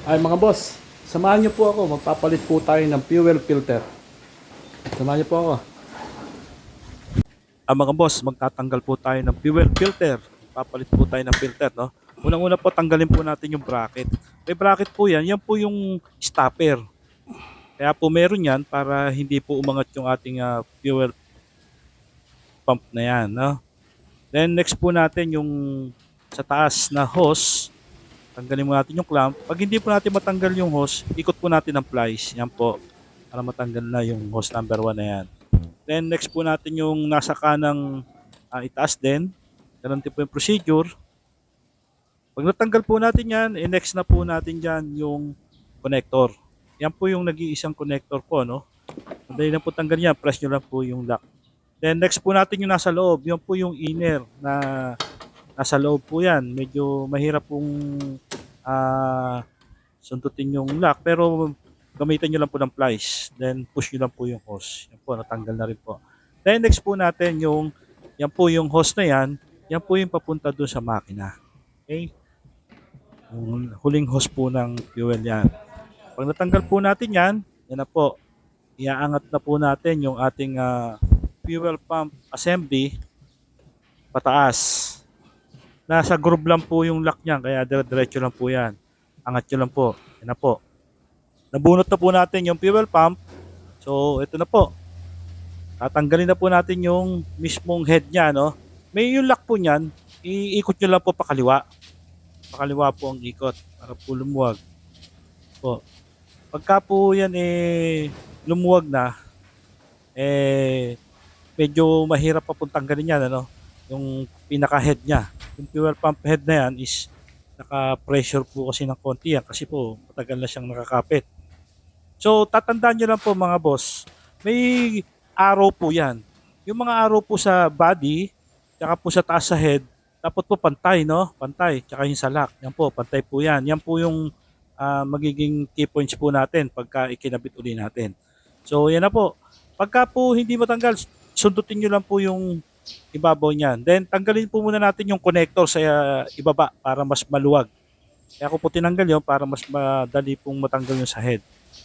Ay mga boss, samahan niyo po ako. Magpapalit po tayo ng fuel filter. Samahan niyo po ako. Mga boss, magtatanggal po tayo ng fuel filter. Papalit po tayo ng filter, no? Unang-una po, tanggalin po natin yung bracket. May bracket po yan. Yan po yung stopper. Kaya po meron yan para hindi po umangat yung ating fuel pump na yan, no? Then next po natin yung sa taas na hose. Tanggalin mo natin yung clamp. Pag hindi po natin matanggal yung hose, ikot po natin ng plies. Yan po. Para matanggal na yung hose number 1 na yan. Then next po natin yung nasa kanang itaas din. Ganun din po yung procedure. Pag natanggal po natin yan, next na po natin dyan yung connector. Yan po yung nag-iisang connector po, no? Madali na po tanggal yan, press nyo lang po yung lock. Then next po natin yung nasa loob, yan po yung inner na nasa loob po yan. Medyo mahirap pong sundutin yung lock, pero gamitin nyo lang po ng plies. Then push nyo lang po yung hose. Yan po, natanggal na rin po. Then next po natin yung, yan po yung hose na yan po yung papunta doon sa makina. Okay? Yung huling hose po ng fuel yan. Pag natanggal po natin yan, yan na po. Iaangat na po natin yung ating fuel pump assembly pataas. Nasa groove lang po yung lock niyan, kaya diretso lang po yan. Angat nyo lang po. Yan na po. Nabunot na po natin yung fuel pump. So, ito na po. Tatanggalin na po natin yung mismong head niya, no? May yung lock po niyan, iikot nyo lang po pakaliwa. Pakaliwa po ang ikot para po lumuwag. Po. Pagka po yan lumuwag na, medyo mahirap pa pong tanggalin yan, ano? Yung pinaka-head niya. Yung fuel pump head na yan is naka-pressure po kasi ng konti yan kasi po matagal na siyang nakakapit. So, tatandaan nyo lang po mga boss, may arrow po yan. Yung mga arrow po sa body, tsaka po sa taas sa head, dapat po pantay, no? Pantay, tsaka yung sa lock. Yan po, pantay po yan. Yan po yung magiging key points po natin pagka ikinabit uli natin. So, yan na po. Pagka po hindi matanggal, sundutin nyo lang po yung ibabaw niyan. Then, tanggalin po muna natin yung connector sa ibaba para mas maluwag. Kaya ako po tinanggal yun para mas madali pong matanggal yung sa head.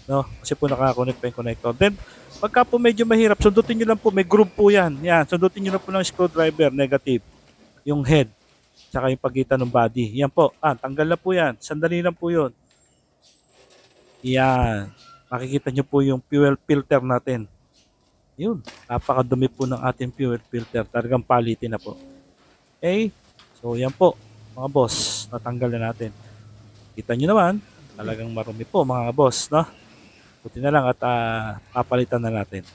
No? Kasi po naka-connect pa yung connector. Then, pagka po medyo mahirap, sundutin nyo lang po. May groove po yan. Yan, sundutin nyo lang po ng screwdriver, negative. Yung head. Tsaka yung pagitan ng body. Yan po. Tanggal na po yan. Sandali lang po yun. Yan. Makikita nyo po yung fuel filter natin. Yun. Napakadumi po ng ating fuel filter. Talagang palitin na po. Okay? So, yan po. Mga boss, natanggal na natin. Kita nyo naman, talagang marumi po mga boss, no? Buti na lang at papalitan na natin.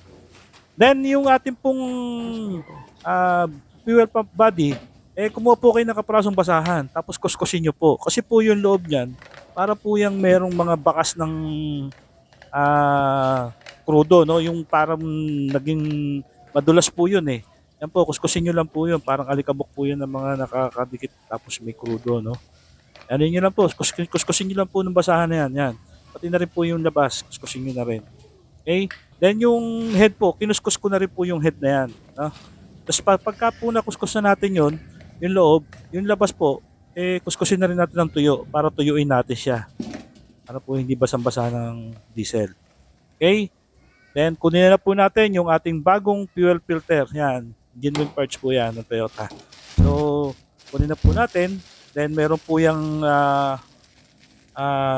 Then, yung ating pong fuel pump body, kumuha po kayo ng kaprasong basahan. Tapos kuskusin nyo po. Kasi po yung loob niyan, para po yung merong mga bakas ng krudo, no? Yung parang naging madulas po yun eh. Yan po, kuskusin nyo lang po yun. Parang alikabok po yun ng mga nakakadikit tapos may krudo, no? Ano nyo lang po, kuskusin nyo lang po ng basahan na yan. Yan. Pati na rin po yung labas, kuskusin nyo na rin. Okay? Then yung head po, kinuskus ko na rin po yung head na yan. No? Tapos pagka po nakuskus na natin yun, yung loob, yung labas po, kuskusin na rin natin ng tuyo para tuyuin natin siya. Para po hindi basang-basa ng diesel. Okay? Then kunin na po natin yung ating bagong fuel filter. Yan, genuine parts po yan ng Toyota. So, kunin na po natin. Then meron po yung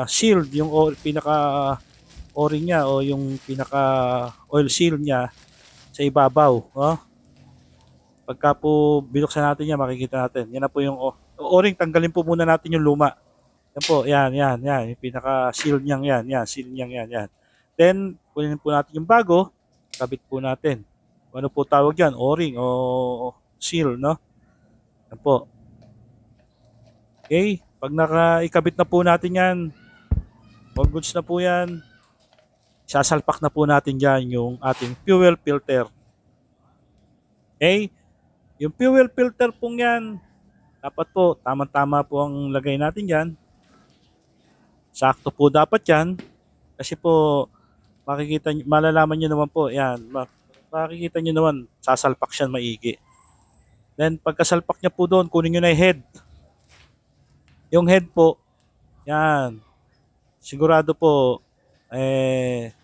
shield, yung pinaka o-ring niya o yung pinaka oil seal niya sa ibabaw. Oh. Pagka po binuksan natin yan, makikita natin. Yan na po yung o-ring. Tanggalin po muna natin yung luma. Yan po, yan. Yung pinaka seal niyang yan. Yan, seal niyang yan. Then, kunin po natin yung bago. Kabit po natin. Ano po tawag yan? O-ring o seal, no? Yan po. Okay, pag nakaikabit na po natin yan, all goods na po yan, sasalpak na po natin dyan yung ating fuel filter. Okay, yung fuel filter pong yan, dapat po, tama-tama po ang lagay natin dyan. Sakto po dapat yan, kasi po, malalaman nyo naman po, yan, makikita nyo naman, sasalpak siya maigi. Then, pagkasalpak niya po doon, kunin nyo na yung head. Yung head po, yan. sigurado po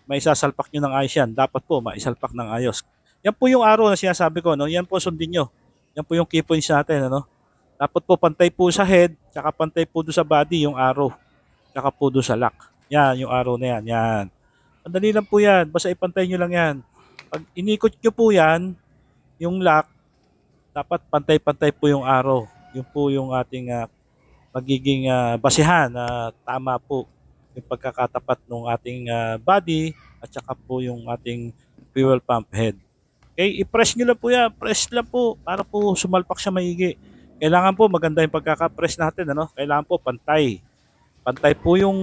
may sasalpak nyo ng ayos yan. Dapat po maisalpak ng ayos. Yan po yung araw na sinasabi ko, no? Yan po sundin nyo. Yan po yung key points natin, ano? Dapat po pantay po sa head, tsaka pantay po doon sa body yung arrow, tsaka po doon sa lock. Yan, yung arrow na yan. Yan. Madali lang po yan. Basta ipantay nyo lang yan. Pag inikot nyo po yan, yung lock, dapat pantay-pantay po yung arrow. Yun po yung ating magiging basihan na tama po yung pagkakatapat ng ating body at saka po yung ating fuel pump head. Okay, i-press nyo lang po yan. Press lang po para po sumalpak siya maigi. Kailangan po maganda yung pagkaka-press natin. Ano? Kailangan po pantay. Pantay po yung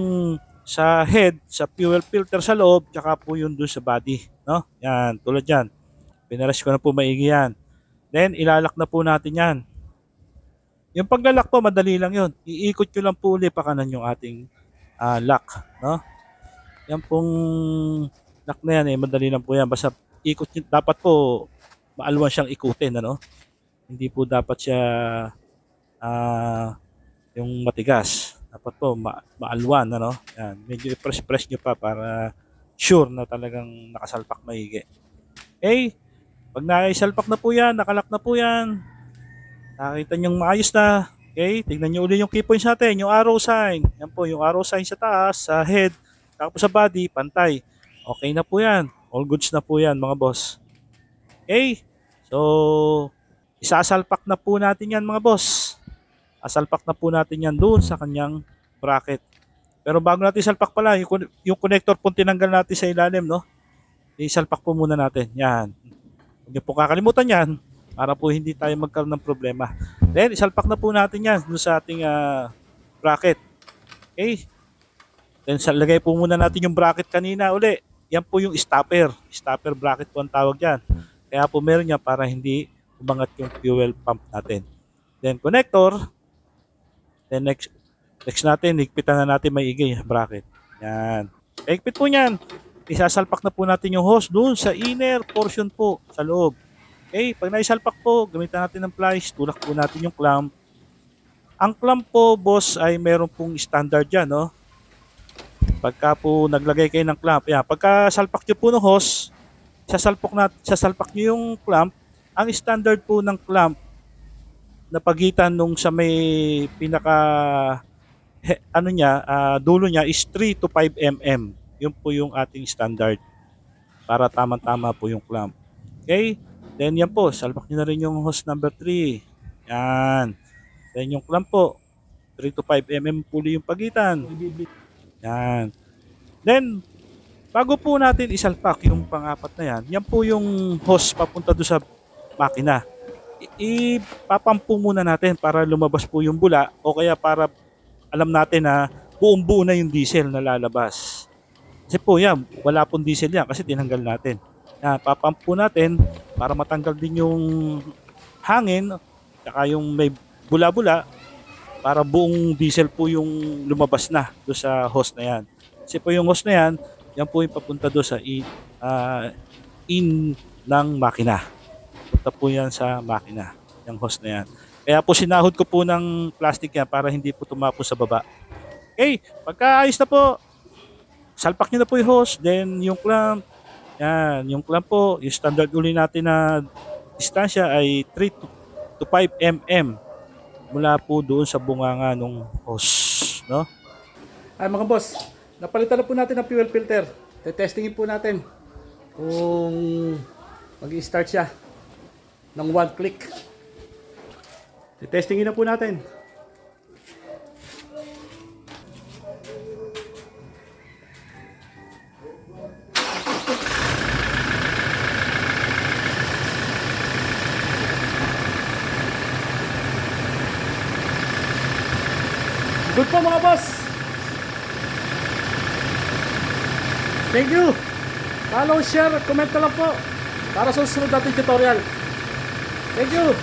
sa head, sa fuel filter sa loob, tsaka po yung doon sa body. No? Yan, tulad yan. Pinares ko na po maigi yan. Then, ilalak na po natin yan. Yung paglalak po, madali lang yun. Iikot nyo lang po ulit pakanan yung ating lock. No? Yan pong lock na yan, madali lang po yan. Basta ikot nyo, dapat po maalwan siyang ikutin. Ano? Hindi po dapat siya yung matigas. Dapat po maalwan. Ano? Yan. Medyo i-press-press nyo pa para sure na talagang nakasalpak maigi. Okay? Pag naisalpak na po yan, nakalak na po yan, nakita nyo maayos na. Okay? Tignan nyo ulit yung key points natin, yung arrow sign. Yan po, yung arrow sign sa taas, sa head, tapos sa body, pantay. Okay na po yan. All goods na po yan, mga boss. Okay? So, isasalpak na po natin yan, mga boss. Asalpak na po natin yan doon sa kanyang bracket. Pero bago natin salpak pala, yung connector po tinanggal natin sa ilalim, no? Isalpak po muna natin. Yan. Huwag niyo po kakalimutan yan para po hindi tayo magkaroon ng problema. Then, isalpak na po natin yan doon sa ating bracket. Okay? Then, lagay po muna natin yung bracket kanina uli. Yan po yung stopper. Stopper bracket po ang tawag yan. Kaya po meron yan para hindi umangat yung fuel pump natin. Then, connector. Then, next natin, higpitan na natin maigi bracket. Yan. Higpit po yan. Isasalpak na po natin yung hose doon sa inner portion po, sa loob. Okay, pag naisalpak po, gamitan natin ng pliers, tulak po natin yung clamp. Ang clamp po, boss, ay meron pong standard dyan, no? Pagka po naglagay kayo ng clamp, yan, pagka salpak nyo po ng hose, sasalpak nyo yung clamp, ang standard po ng clamp na pagitan nung sa may pinaka, dulo niya is 3 to 5 mm. Yun po yung ating standard para tamang-tama po yung clamp. Okay? Then yan po, salpak nyo na rin yung hose number 3. Yan. Then yung clamp po, 3 to 5 mm po yung pagitan. Yan. Then, bago po natin isalpak yung pang-apat na yan, yan po yung hose papunta doon sa makina. Ipapampo muna natin para lumabas po yung bula o kaya para alam natin na buong-buo na yung diesel na lalabas. Kasi po yan, wala pong diesel yan kasi tinanggal natin. Yan, papump po natin para matanggal din yung hangin saka yung may bula-bula para buong diesel po yung lumabas na doon sa hose na yan. Kasi po yung hose na yan, yan po yung papunta doon sa in ng makina. Punta po yan sa makina, yung hose na yan. Kaya po sinahod ko po ng plastic yan para hindi po tumapos sa baba. Okay, pagka ayos na po, salpak nyo na po yung hose, then yung clamp, yan, yung clamp po, yung standard uli natin na distansya ay 3 to 5 mm mula po doon sa bunganga ng hose, no? Ay mga boss, napalitan na po natin ang fuel filter. Testingin po natin kung mag-i-start siya ng one click. Testingin na po natin. Good po mga boss. Thank you. Follow, share, comment na lang po para sa susunod nating tutorial. Thank you.